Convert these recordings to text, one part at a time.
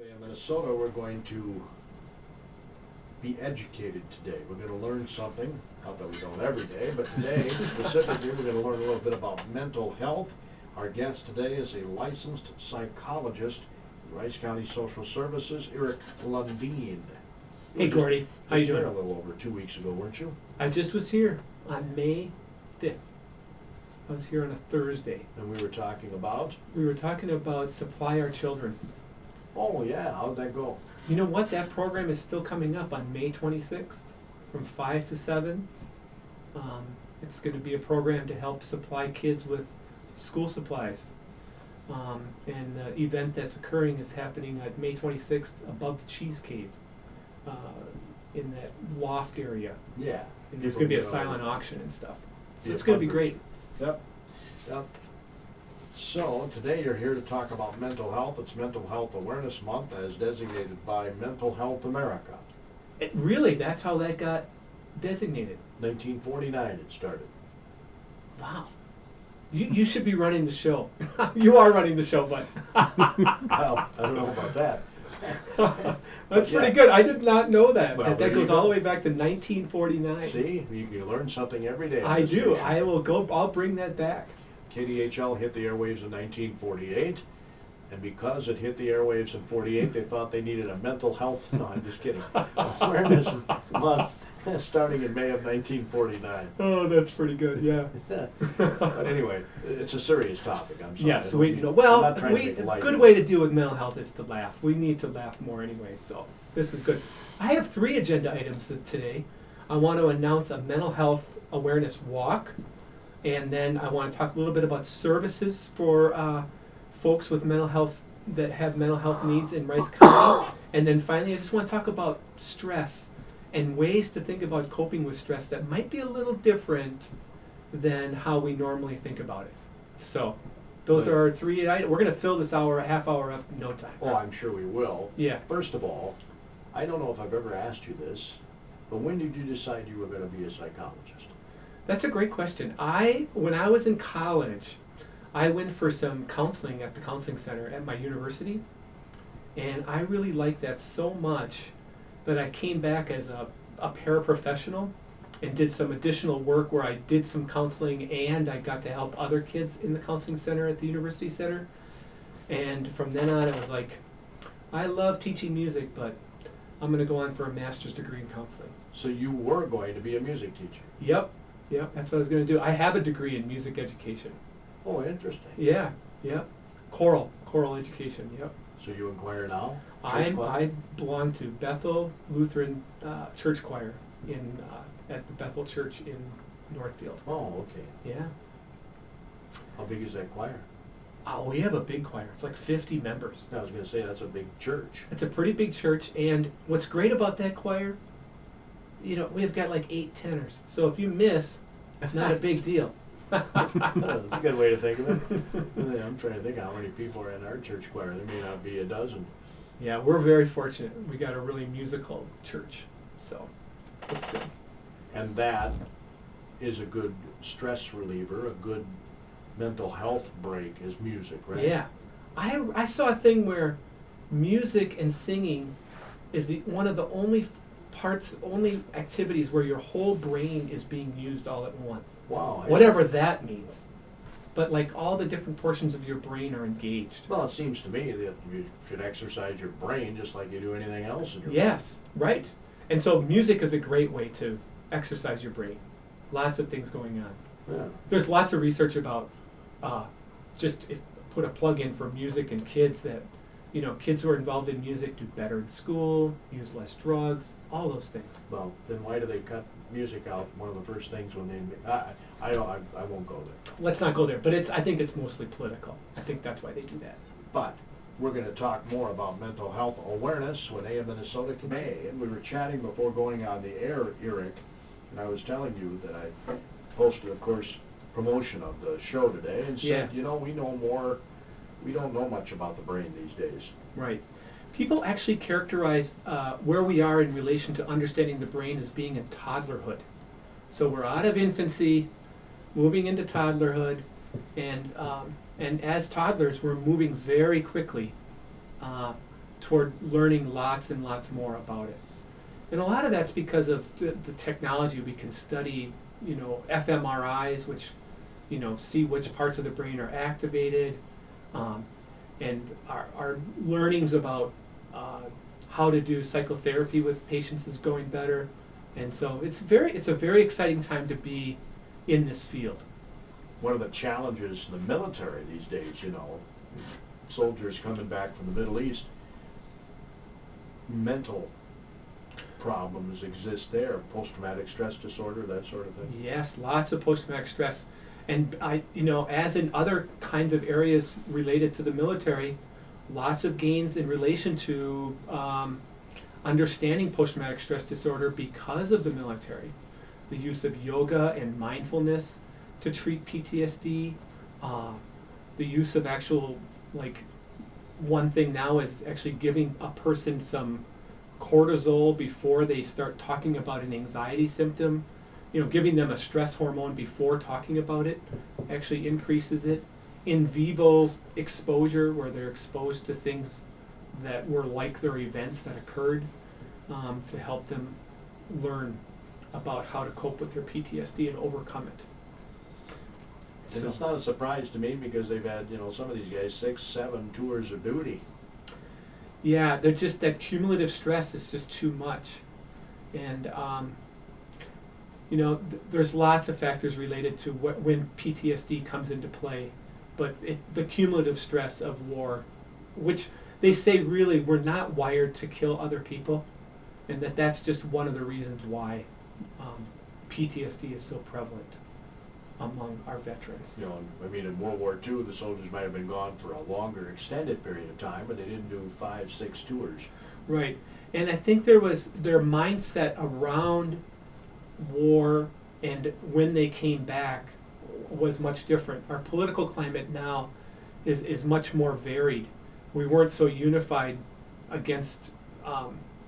In Minnesota, we're going to be educated today. We're going to learn something, not that we don't every day, but today specifically we're going to learn a little bit about mental health. Our guest today is a licensed psychologist, Rice County Social Services, Eric Lundin. Hey Gordy, how you doing? A little over 2 weeks ago, weren't you? I just was here on May 5th. I was here on a Thursday. And we were talking about? We were talking about Supply Our Children. Oh yeah, how'd that go? You know what? That program is still coming up on May 26th from 5 to 7. It's going to be a program to help supply kids with school supplies. And the event that's occurring is happening at May 26th above the Cheese Cave in that loft area. Yeah. And there's going to be a silent auction and stuff. So it's going to be great. Yep. Yep. So today you're here to talk about mental health. It's Mental Health Awareness Month as designated by Mental Health America. Really, that's how that got designated? 1949 it started. Wow. You should be running the show. You are running the show, but well, I don't know about that. That's pretty good. I did not know that. Well, that goes all the way back to 1949. See, you learn something every day. I do. I will go. I'll bring that back. KDHL hit the airwaves in 1948, and because it hit the airwaves in 48, they thought they needed a mental health. No, I'm just kidding. Awareness Month starting in May of 1949. Oh, that's pretty good. Yeah. But anyway, it's a serious topic. I'm sorry. Yes, a good way to deal with mental health is to laugh. We need to laugh more anyway, so this is good. I have 3 agenda items today. I want to announce a mental health awareness walk, and then I want to talk a little bit about services for folks with mental health that have mental health needs in Rice County, and then finally I just want to talk about stress and ways to think about coping with stress that might be a little different than how we normally think about it. So those are our 3 items. We're going to fill this hour, a half hour up in no time. Oh, I'm sure we will. Yeah. First of all, I don't know if I've ever asked you this, but when did you decide you were going to be a psychologist? That's a great question. When I was in college, I went for some counseling at the counseling center at my university, and I really liked that so much that I came back as a paraprofessional and did some additional work where I did some counseling and I got to help other kids in the counseling center at the university center. And from then on, it was like, I love teaching music, but I'm going to go on for a master's degree in counseling. So you were going to be a music teacher? Yep, that's what I was going to do. I have a degree in music education. Oh, interesting. Yeah. Choral education, yep. So you in choir now? I belong to Bethel Lutheran Church Choir at the Bethel Church in Northfield. Oh, okay. Yeah. How big is that choir? Oh, we have a big choir. It's like 50 members. I was going to say, that's a big church. It's a pretty big church, and what's great about that choir, we've got like 8 tenors. So if you miss, not a big deal. That's a good way to think of it. I'm trying to think how many people are in our church choir. There may not be a dozen. Yeah, we're very fortunate. We got a really musical church, so it's good. And that is a good stress reliever, a good mental health break is music, right? Yeah. I saw a thing where music and singing is one of the only activities where your whole brain is being used all at once. Wow. Whatever that means. But like all the different portions of your brain are engaged. Well, it seems to me that you should exercise your brain just like you do anything else in your Yes, right. And so music is a great way to exercise your brain. Lots of things going on. Yeah. There's lots of research about put a plug in for music and kids that kids who are involved in music do better in school, use less drugs, all those things. Well, then why do they cut music out? One of the first things when they, I won't go there. Let's not go there, but I think it's mostly political. I think that's why they do that. But we're going to talk more about mental health awareness when AM Minnesota May. And we were chatting before going on the air, Eric, and I was telling you that I posted, of course, promotion of the show today and said, we don't know much about the brain these days. Right. People actually characterize where we are in relation to understanding the brain as being in toddlerhood. So we're out of infancy, moving into toddlerhood, and as toddlers we're moving very quickly toward learning lots and lots more about it. And a lot of that's because of the technology. We can study, fMRIs, which, see which parts of the brain are activated, and our learnings about how to do psychotherapy with patients is going better. And so it's a very exciting time to be in this field. One of the challenges in the military these days, soldiers coming back from the Middle East, mental problems exist there, post-traumatic stress disorder, that sort of thing. Yes, lots of post-traumatic stress. And as in other kinds of areas related to the military, lots of gains in relation to understanding post-traumatic stress disorder because of the military. The use of yoga and mindfulness to treat PTSD, the use of actual, one thing now is actually giving a person some cortisol before they start talking about an anxiety symptom. Giving them a stress hormone before talking about it actually increases it. In vivo exposure, where they're exposed to things that were like their events that occurred, to help them learn about how to cope with their PTSD and overcome it. And it's not a surprise to me because they've had, some of these guys 6, 7 tours of duty. Yeah, they're just, that cumulative stress is just too much. And, there's lots of factors related to when PTSD comes into play. But the cumulative stress of war, which they say really we're not wired to kill other people, and that's just one of the reasons why PTSD is so prevalent among our veterans. In World War II, the soldiers might have been gone for a longer extended period of time, but they didn't do 5, 6 tours. Right. And I think their mindset around war and when they came back was much different. Our political climate now is much more varied. We weren't so unified against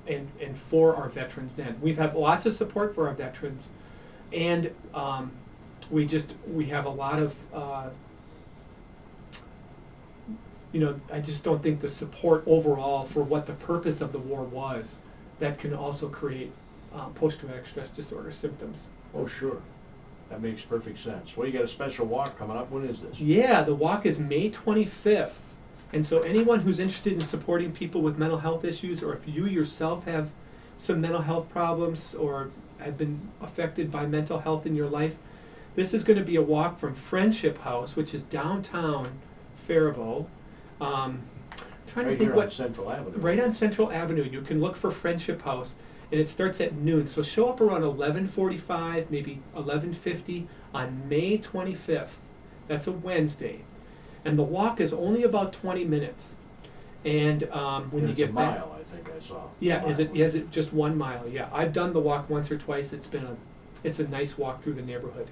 and for our veterans then. We have lots of support for our veterans, and we have a lot of I just don't think the support overall for what the purpose of the war was that can also create post-traumatic stress disorder symptoms. Oh, sure. That makes perfect sense. Well, you got a special walk coming up. When is this? Yeah, the walk is May 25th. And so anyone who's interested in supporting people with mental health issues, or if you yourself have some mental health problems or have been affected by mental health in your life, this is going to be a walk from Friendship House, which is downtown Faribault. Right here on Central Avenue. Right on Central Avenue. You can look for Friendship House, and it starts at noon. So show up around 11:45, maybe 11:50 on May 25th. That's a Wednesday. And the walk is only about 20 minutes. And when you get back, it's a mile, I think I saw. Yeah, is it just 1 mile? Yeah, I've done the walk once or twice. It's a nice walk through the neighborhood.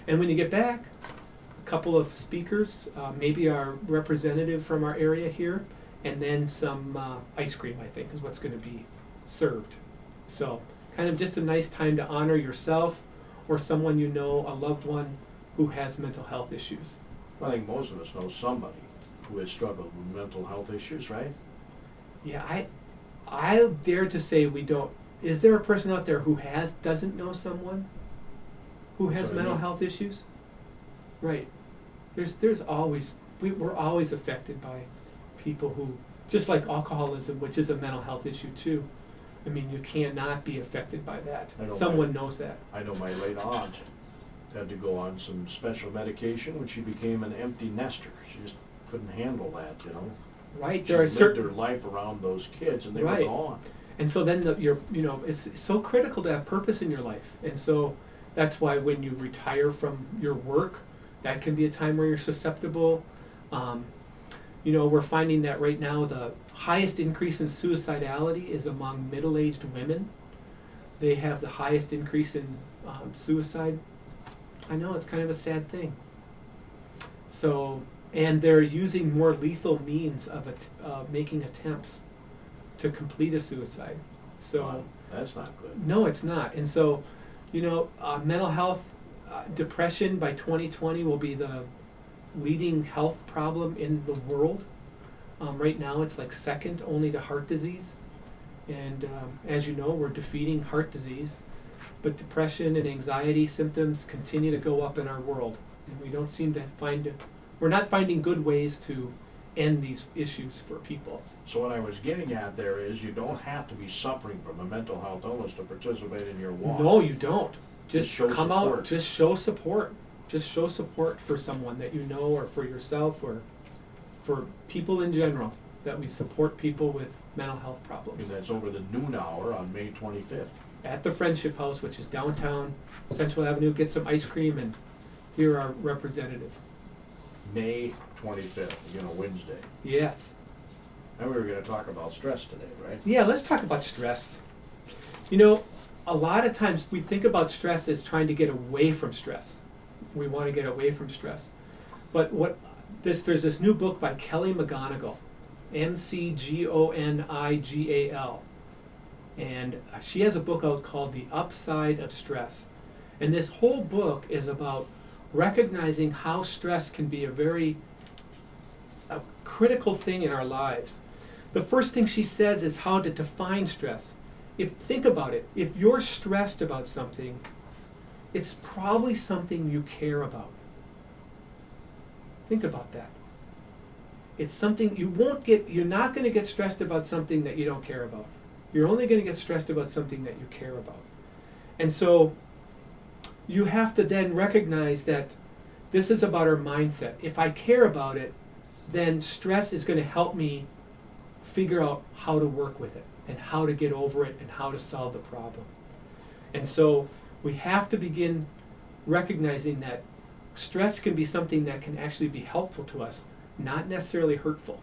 And when you get back, a couple of speakers, maybe our representative from our area here, and then some ice cream, I think, is what's going to be served. So kind of just a nice time to honor yourself or someone you know, a loved one who has mental health issues. I think most of us know somebody who has struggled with mental health issues, right? Yeah, I dare to say we don't. Is there a person out there who doesn't know someone who has mental health issues? Right. There's always, we're always affected by people who, just like alcoholism, which is a mental health issue too. I mean, you cannot be affected by that. Someone knows that. I know my late aunt had to go on some special medication when she became an empty nester. She just couldn't handle that, Right. She lived her life around those kids, and they were gone. And so then it's so critical to have purpose in your life. And so that's why when you retire from your work, that can be a time where you're susceptible. We're finding that right now the highest increase in suicidality is among middle-aged women. They have the highest increase in suicide. I know, it's kind of a sad thing. So, and they're using more lethal means of making attempts to complete a suicide. So wow, that's not good. No, it's not. And so, mental health, depression by 2020 will be the leading health problem in the world. Right now it's like second only to heart disease. And as you know, we're defeating heart disease. But depression and anxiety symptoms continue to go up in our world. And we don't seem to we're not finding good ways to end these issues for people. So what I was getting at there is you don't have to be suffering from a mental health illness to participate in your walk. No, you don't. Just show come support. out, just show support. Just show support for someone that you know, or for yourself, or for people in general, that we support people with mental health problems. And that's over the noon hour on May 25th. At the Friendship House, which is downtown Central Avenue. Get some ice cream and hear our representative. May 25th, again, a Wednesday. Yes. And we were going to talk about stress today, right? Yeah, let's talk about stress. You know, a lot of times we think about stress as trying to get away from stress. We want to get away from stress. But there's this new book by Kelly McGonigal, McGonigal. And she has a book out called The Upside of Stress. And this whole book is about recognizing how stress can be a critical thing in our lives. The first thing she says is how to define stress. Think about it. If you're stressed about something, it's probably something you care about. Think about that. It's something you're not going to get stressed about something that you don't care about. You're only going to get stressed about something that you care about. And so you have to then recognize that this is about our mindset. If I care about it, then stress is going to help me figure out how to work with it and how to get over it and how to solve the problem. And so we have to begin recognizing that stress can be something that can actually be helpful to us, not necessarily hurtful.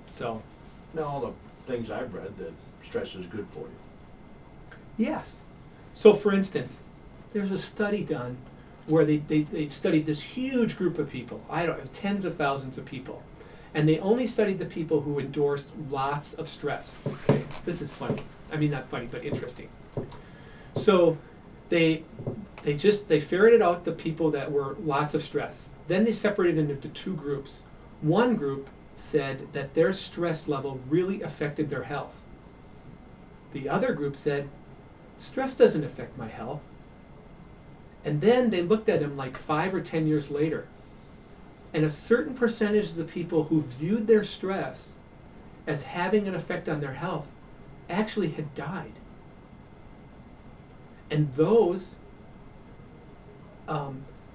So now, all the things I've read that stress is good for you. Yes. So for instance, there's a study done where they studied this huge group of people, tens of thousands of people, and they only studied the people who endorsed lots of stress. Okay, this is funny. I mean, not funny, but interesting. So they ferreted out the people that were lots of stress. Then they separated into two groups. One group said that their stress level really affected their health. The other group said, stress doesn't affect my health. And then they looked at him like 5 or 10 years later. And a certain percentage of the people who viewed their stress as having an effect on their health actually had died. And those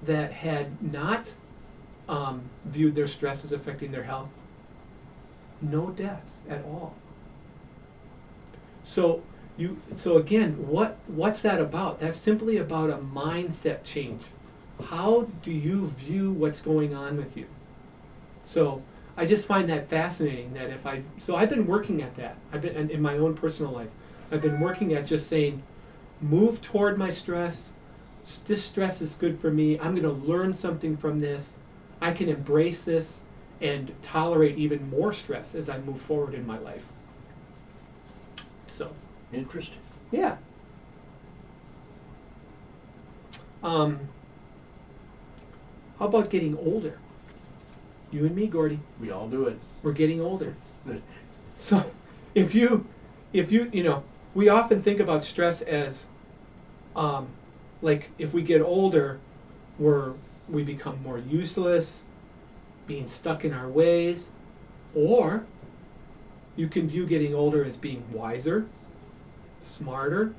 that had not viewed their stress as affecting their health, no deaths at all. So again, what's that about? That's simply about a mindset change. How do you view what's going on with you? So I just find that fascinating. That I've been working at that. I've been in my own personal life. I've been working at just saying, move toward my stress. This stress is good for me. I'm going to learn something from this. I can embrace this and tolerate even more stress as I move forward in my life. So. Interesting. Yeah. How about getting older? You and me, Gordy. We all do it. We're getting older. So if you we often think about stress as like if we get older, we become more useless, being stuck in our ways, or you can view getting older as being wiser, smarter,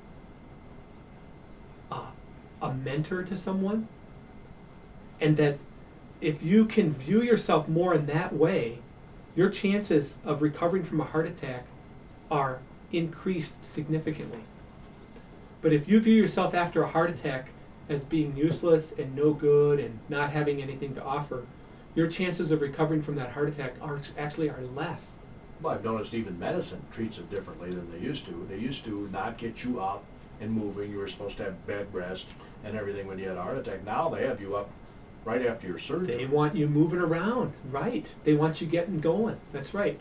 a mentor to someone, and that if you can view yourself more in that way, your chances of recovering from a heart attack are increased significantly. But if you view yourself after a heart attack as being useless and no good and not having anything to offer, your chances of recovering from that heart attack are less. Well, I've noticed even medicine treats it differently than they used to. They used to not get you up and moving. You were supposed to have bed rest and everything when you had a heart attack. Now they have you up right after your surgery. They want you moving around, right. They want you getting going, that's right.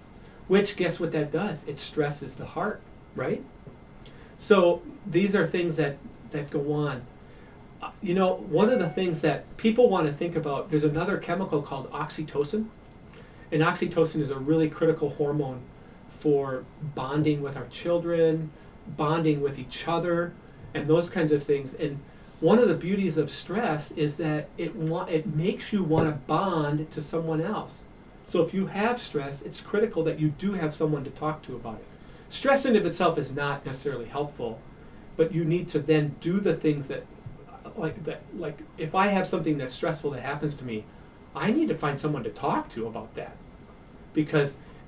Which, guess what that does? It stresses the heart, right? So these are things that go on. One of the things that people want to think about, there's another chemical called oxytocin, And oxytocin is a really critical hormone for bonding with our children, bonding with each other, and those kinds of things. And one of the beauties of stress is that it makes you want to bond to someone else. So if you have stress, it's critical that you do have someone to talk to about it. Stress in of itself is not necessarily helpful, but you need to then do the things that, like if I have something that's stressful that happens to me, I need to find someone to talk to about that.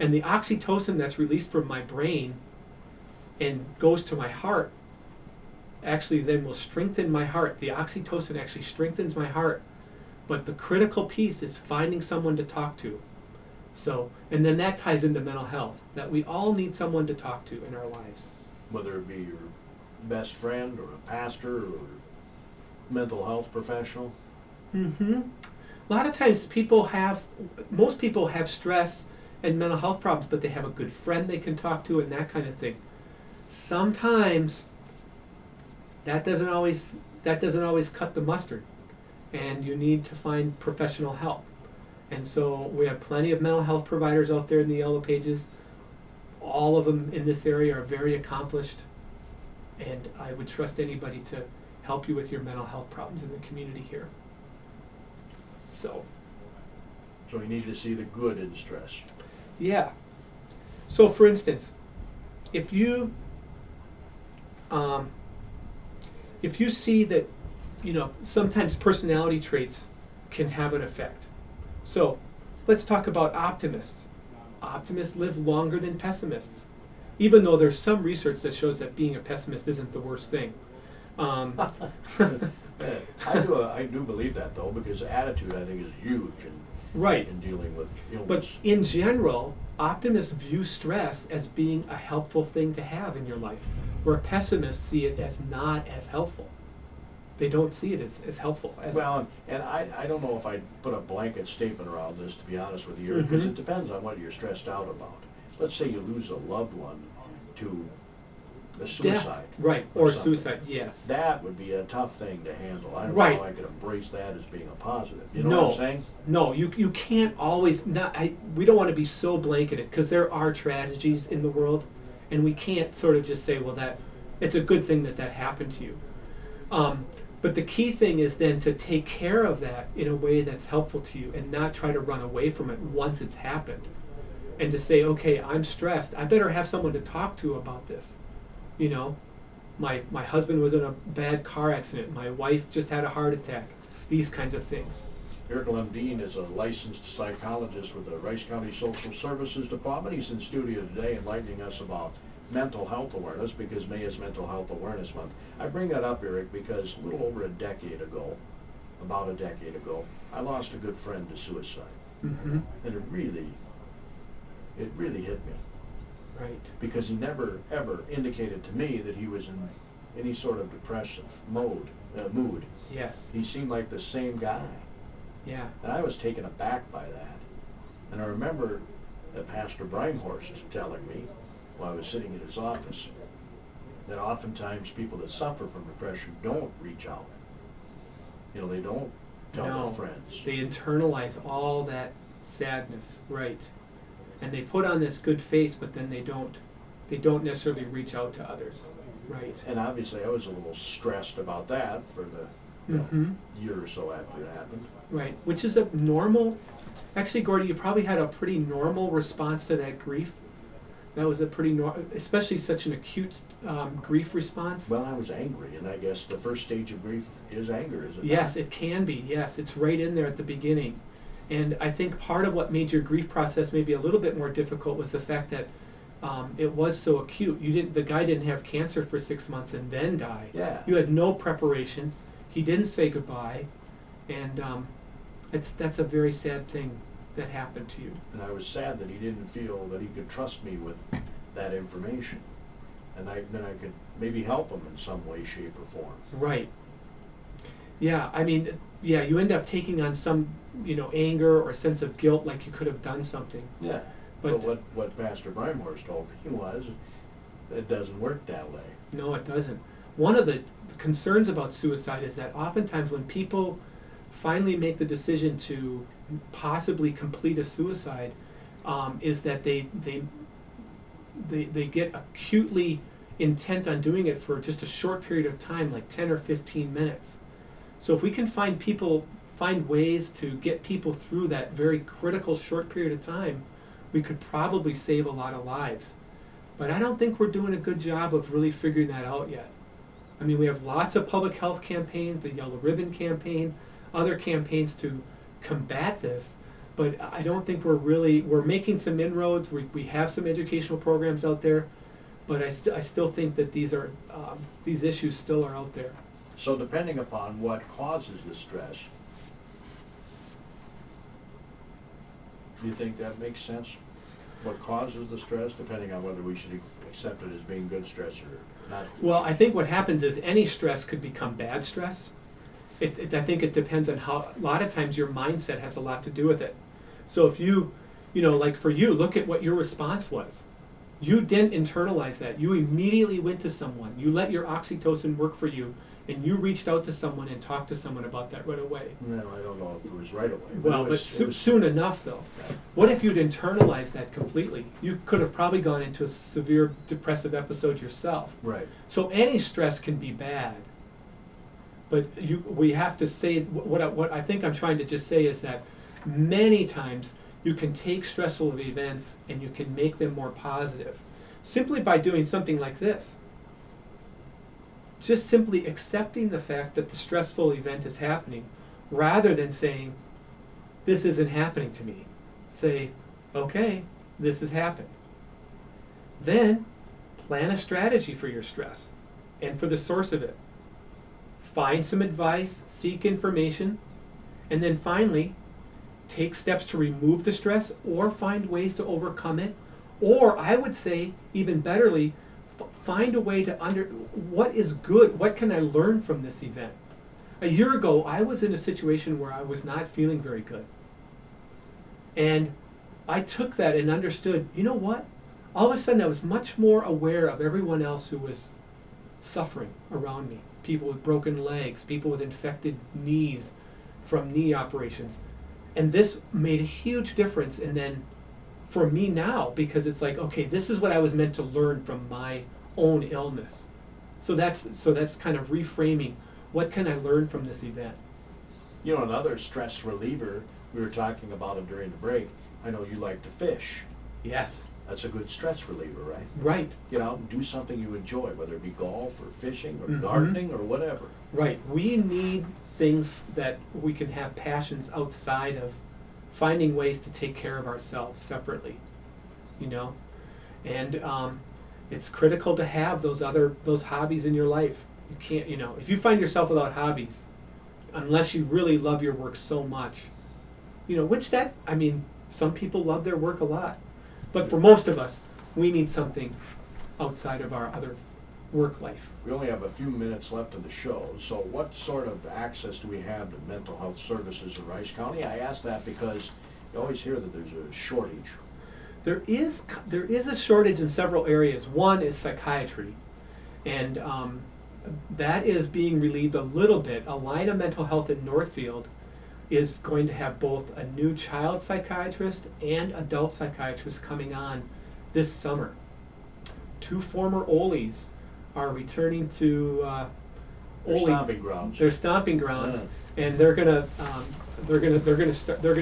And the oxytocin that's released from my brain and goes to my heart actually then will strengthen my heart. The oxytocin actually strengthens my heart. But the critical piece is finding someone to talk to. So, and then that ties into mental health, that we all need someone to talk to in our lives. Whether it be your best friend or a pastor or mental health professional. Mm-hmm. A lot of times most people have stress and mental health problems, but they have a good friend they can talk to and that kind of thing. Sometimes that doesn't always cut the mustard, and you need to find professional help. And so we have plenty of mental health providers out there in the Yellow Pages. All of them in this area are very accomplished, and I would trust anybody to help you with your mental health problems in the community here. So we need to see the good in stress. Yeah. So for instance, if you see that, sometimes personality traits can have an effect. So let's talk about optimists. Optimists live longer than pessimists, even though there's some research that shows that being a pessimist isn't the worst thing. I do believe that, though, because attitude, I think, is huge in dealing with illness. But in general, optimists view stress as being a helpful thing to have in your life, where pessimists see it as not as helpful. They don't see it as helpful. Well, and I don't know if I'd put a blanket statement around this, to be honest with you, because it depends on what you're stressed out about. Let's say you lose a loved one to the suicide. Death, right, or suicide, yes. That would be a tough thing to handle. I don't know how I could embrace that as being a positive. You know what I'm saying? No, you can't always, we don't want to be so blanketed, because there are tragedies in the world, and we can't sort of just say, well, it's a good thing that happened to you. But the key thing is then to take care of that in a way that's helpful to you and not try to run away from it once it's happened. And to say, okay, I'm stressed. I better have someone to talk to about this. My husband was in a bad car accident. My wife just had a heart attack. These kinds of things. Eric Lundin is a licensed psychologist with the Rice County Social Services Department. He's in studio today enlightening us about mental health awareness, because May is Mental Health Awareness Month. I bring that up, Eric, because a little over about a decade ago, I lost a good friend to suicide. And it really hit me. Right. Because he never, ever indicated to me that he was in any sort of depressive mood. Yes. He seemed like the same guy. Yeah. And I was taken aback by that. And I remember Pastor Brimehorst telling me, while I was sitting in his office, that oftentimes people that suffer from depression don't reach out. They don't tell their friends. They internalize all that sadness, right? And they put on this good face, but then they don't necessarily reach out to others, right? And obviously I was a little stressed about that for the year or so after it happened. Right, which is a normal, actually, Gordy, you probably had a pretty normal response to that grief. That was a pretty normal, especially such an acute grief response. Well, I was angry, and I guess the first stage of grief is anger, is it? Yes, it can be. Yes, it's right in there at the beginning. And I think part of what made your grief process maybe a little bit more difficult was the fact that it was so acute. The guy didn't have cancer for 6 months and then die. Yeah. You had no preparation. He didn't say goodbye, and that's a very sad thing that happened to you. And I was sad that he didn't feel that he could trust me with that information, and then I could maybe help him in some way, shape, or form. Right. Yeah, I mean, you end up taking on some, anger or sense of guilt, like you could have done something. Yeah. But what Pastor Brimehorst told me was, it doesn't work that way. No, it doesn't. One of the concerns about suicide is that oftentimes when people finally make the decision to possibly complete a suicide, is that they get acutely intent on doing it for just a short period of time, like 10 or 15 minutes. So if we can find ways to get people through that very critical short period of time, we could probably save a lot of lives. But I don't think we're doing a good job of really figuring that out yet. I mean, we have lots of public health campaigns, the Yellow Ribbon campaign, other campaigns to combat this, but I don't think we're making some inroads. We have some educational programs out there, but I still think that these issues still are out there. So depending upon what causes the stress, do you think that makes sense? What causes the stress, depending on whether we should accept it as being good stress or not? Well, I think what happens is any stress could become bad stress. I think it depends on how, a lot of times your mindset has a lot to do with it. So if like for you, look at what your response was. You didn't internalize that. You immediately went to someone. You let your oxytocin work for you, and you reached out to someone and talked to someone about that right away. No, I don't know if it was right away. Well, but soon enough, though. What if you'd internalized that completely? You could have probably gone into a severe depressive episode yourself. Right. So any stress can be bad. But we have to say, what I think I'm trying to just say is that many times you can take stressful events and you can make them more positive simply by doing something like this. Just simply accepting the fact that the stressful event is happening rather than saying, this isn't happening to me. Say, okay, this has happened. Then plan a strategy for your stress and for the source of it. Find some advice, seek information, and then finally take steps to remove the stress or find ways to overcome it. Or I would say, even betterly, find a way to what is good, what can I learn from this event? A year ago, I was in a situation where I was not feeling very good. And I took that and understood, you know what? All of a sudden I was much more aware of everyone else who was suffering around me. People with broken legs, people with infected knees from knee operations. And this made a huge difference. And then for me now, because it's like, okay, this is what I was meant to learn from my own illness. So that's kind of reframing. What can I learn from this event? You know, another stress reliever, we were talking about it during the break. I know you like to fish. Yes. That's a good stress reliever, right? Right. Get out and do something you enjoy, whether it be golf or fishing or gardening or whatever. Right. We need things that we can have passions outside of finding ways to take care of ourselves separately, and it's critical to have those hobbies in your life. You can't, if you find yourself without hobbies, unless you really love your work so much, some people love their work a lot, but for most of us, we need something outside of our other work life. We only have a few minutes left of the show, so what sort of access do we have to mental health services in Rice County? I ask that because you always hear that there's a shortage. There is a shortage in several areas. One is psychiatry, and that is being relieved a little bit. Alina Mental Health in Northfield is going to have both a new child psychiatrist and adult psychiatrist coming on this summer. 2 former Oles are returning to their stomping grounds. Their stomping grounds, and they're gonna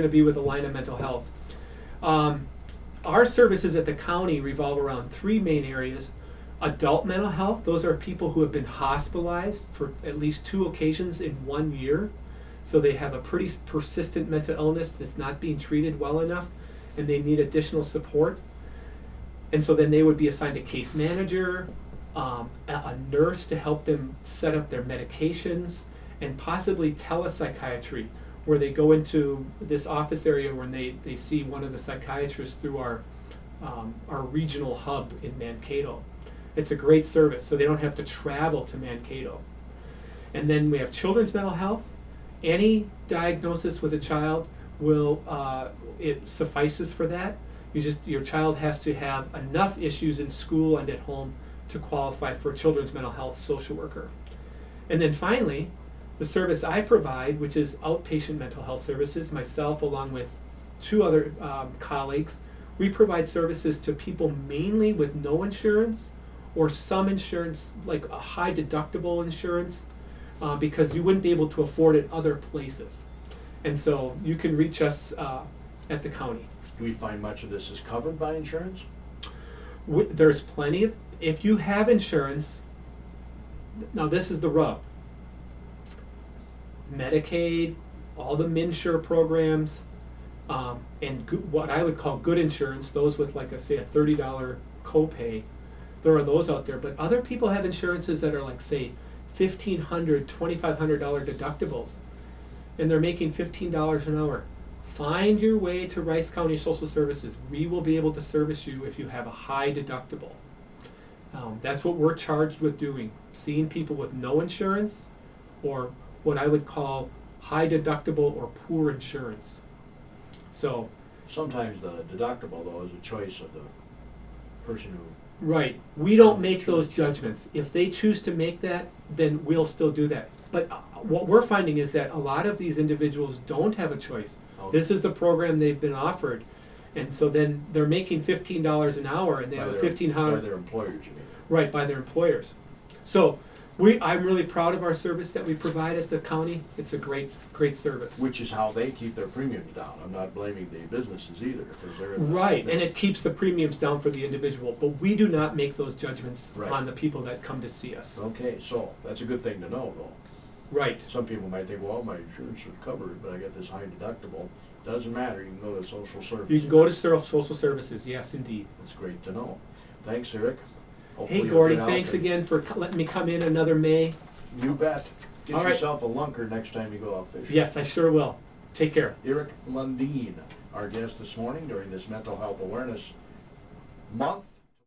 be with Alina Mental Health. Our services at the county revolve around 3 main areas. Adult mental health, those are people who have been hospitalized for at least 2 occasions in 1 year. So they have a pretty persistent mental illness that's not being treated well enough, and they need additional support. And so then they would be assigned a case manager, a nurse to help them set up their medications, and possibly telepsychiatry, where they go into this office area where they see one of the psychiatrists through our regional hub in Mankato. It's a great service, so they don't have to travel to Mankato. And then we have children's mental health. Any diagnosis with a child it suffices for that. Your child has to have enough issues in school and at home to qualify for a children's mental health social worker. And then finally, the service I provide, which is outpatient mental health services, myself along with 2 other colleagues, we provide services to people mainly with no insurance or some insurance, like a high deductible insurance, because you wouldn't be able to afford it other places. And so you can reach us at the county. Do we find much of this is covered by insurance? There's plenty of, if you have insurance, now this is the rub. Medicaid, all the MNsure programs, and what I would call good insurance, those with like say a $30 copay, there are those out there. But other people have insurances that are like say $1,500, $2,500 deductibles, and they're making $15 an hour. Find your way to Rice County Social Services. We will be able to service you if you have a high deductible. That's what we're charged with doing, seeing people with no insurance or what I would call high deductible or poor insurance. So sometimes the deductible, though, is a choice of the person who... Right. We don't make those judgments. If they choose to make that, then we'll still do that. But what we're finding is that a lot of these individuals don't have a choice. Okay. This is the program they've been offered. And so then they're making $15 an hour, and they have a $1,500... By their employers, you mean? Right, by their employers. So I'm really proud of our service that we provide at the county. It's a great service. Which is how they keep their premiums down. I'm not blaming the businesses either, because they're right, and it keeps the premiums down for the individual. But we do not make those judgments on the people that come to see us. Okay, so that's a good thing to know, though. Right. Some people might think, well, my insurance should cover it, but I got this high deductible. Doesn't matter. You can go to social services. You can go to social services. Yes, indeed. That's great to know. Thanks, Eric. Hopefully hey, Gordy, thanks again for letting me come in another May. You bet. Get yourself a lunker next time you go out fishing. Yes, I sure will. Take care. Eric Lundin, our guest this morning during this Mental Health Awareness Month.